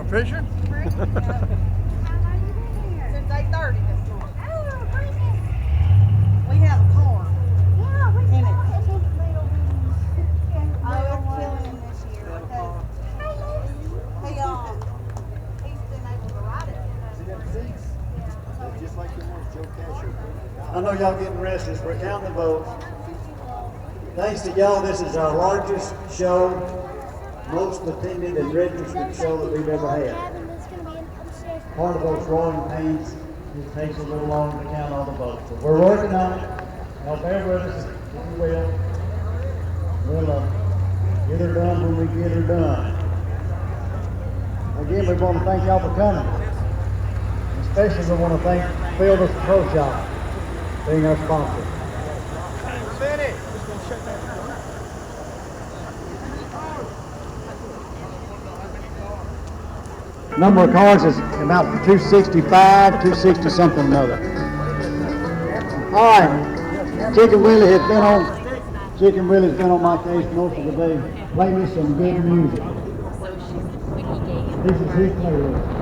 fishing? Since 8:30 this morning. Oh, goodness. We have a car. Yeah, we In it. got a big wheel Oh, it's killing him this year because he's been able to ride it. Just like the ones Joe Casher. I know y'all getting restless. We're counting the votes. Thanks to y'all, this is our largest show, most attended and registered show that we've ever had. Part of those growing pains, it takes a little longer to count all the votes. But we're working on it. Y'all bear with us, if you will. We'll get her done when we get her done. Again, we want to thank y'all for coming. Especially we want to thank Fielder's Pro Shop being our sponsor. Number of cars is about 265, 260 something another. All right, Chicken Willie's been on my case most of the day. Play me some good music. This is his playlist.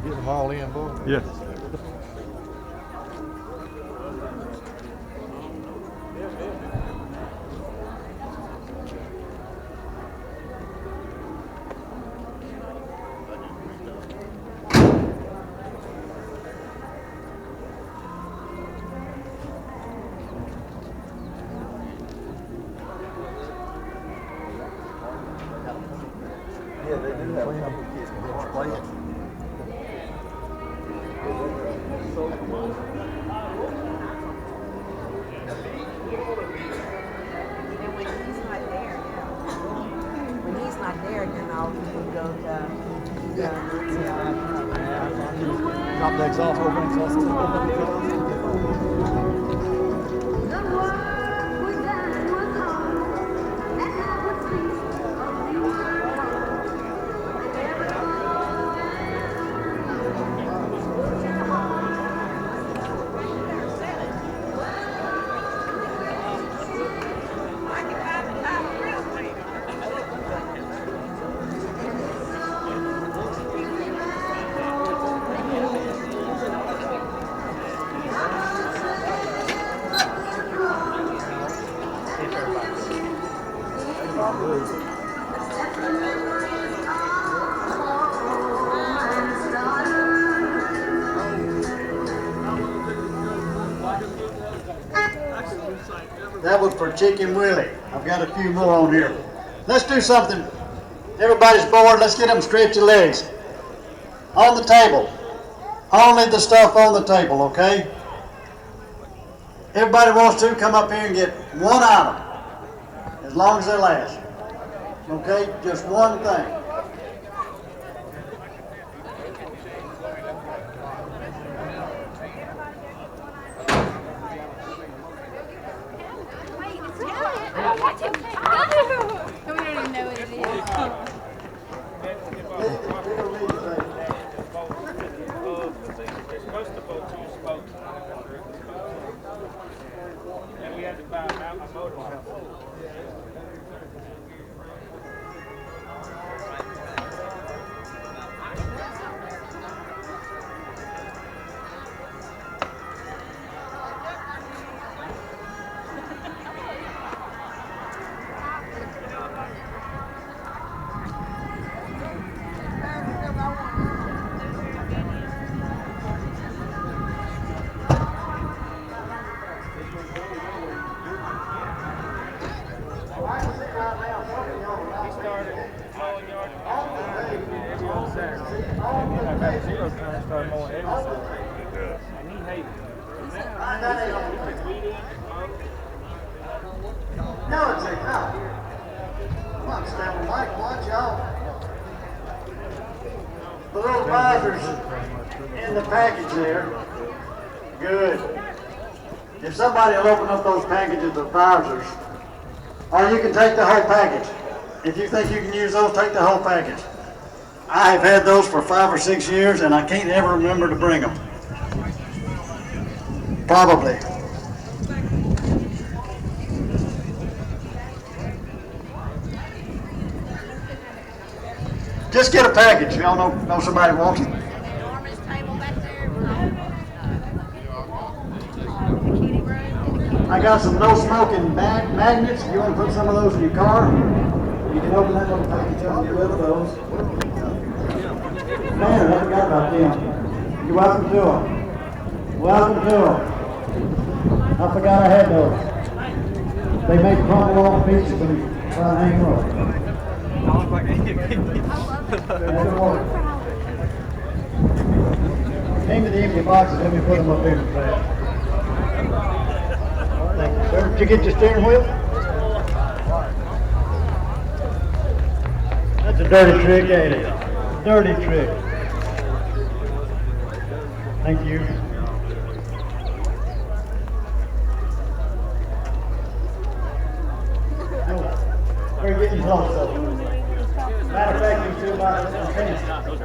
Get them all in, boy. Yes. Yeah, they do have a couple kids that play it. And when he's not there, when he's not there, then I'll go to Top decks off, open exhaust. That was for Chicken Willie. I've got a few more on here. Let's do something. Everybody's bored. Let's get them stretch your legs. On the table. Only the stuff on the table, okay? Everybody wants to come up here and get one item. As long as they last. Okay? Just one thing. We don't even know what it is. And we had to buy a motorcycle. Zero turn started mowing everything. And he hated it. No, it's a no. Come on, stand with Mike, watch out. The little visors in the package there. Good. If somebody will open up those packages of visors, or you can take the whole package. If you think you can use those, take the whole package. I have had those for 5 or 6 years and I can't ever remember to bring them. Probably. Just get a package. Y'all know somebody wants it. Enormous table back there. We're on Kitty Road. I got some no smoking magnets. If you want to put some of those in your car, you can open that little package up and get rid of those. Man, I forgot about them. You're welcome to them. Welcome to them. I forgot I had those. They make crumble off pieces when you try to hang them up. Came to the empty boxes, let me put them up here in the bag. Thank you, sir. Did you get your steering wheel? That's a dirty trick, ain't it? Dirty trick. Thank you. We're getting close. Matter of fact, you two buy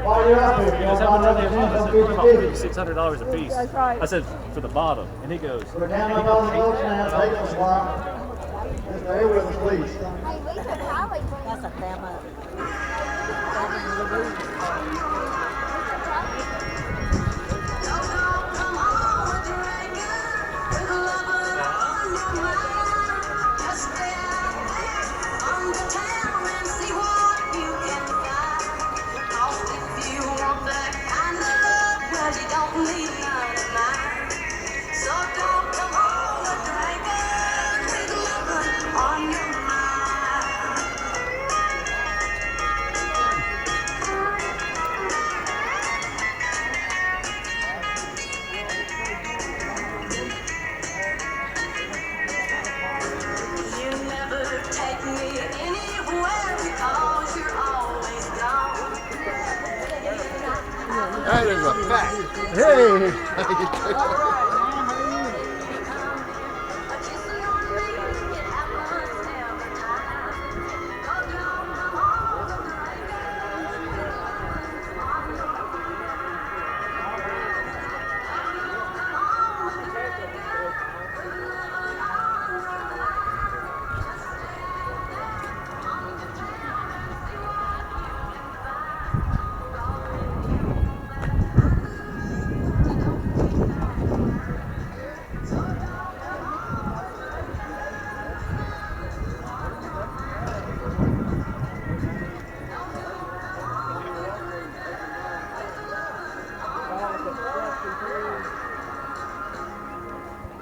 while you're up here, if you want to buy another $50. $600 a piece. That's right. I said for the bottom, and he goes. We're down up on the boats now, take us a while. Just stay with us, please. Hey, we could probably bring That's a Thelma. Thelma Louise. That is a fact. Hey!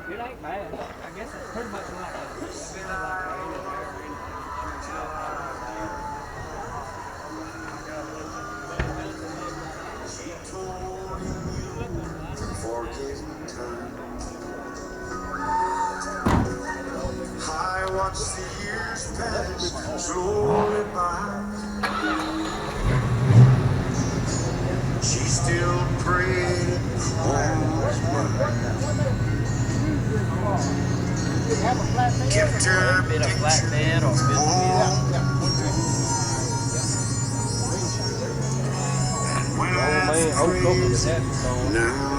It ain't bad. I guess it's pretty much like a I watch the years pass slowly by. She still prayed on his mind. Kept her Bit of flatbed or bit when man, I old couple praise that had it going. now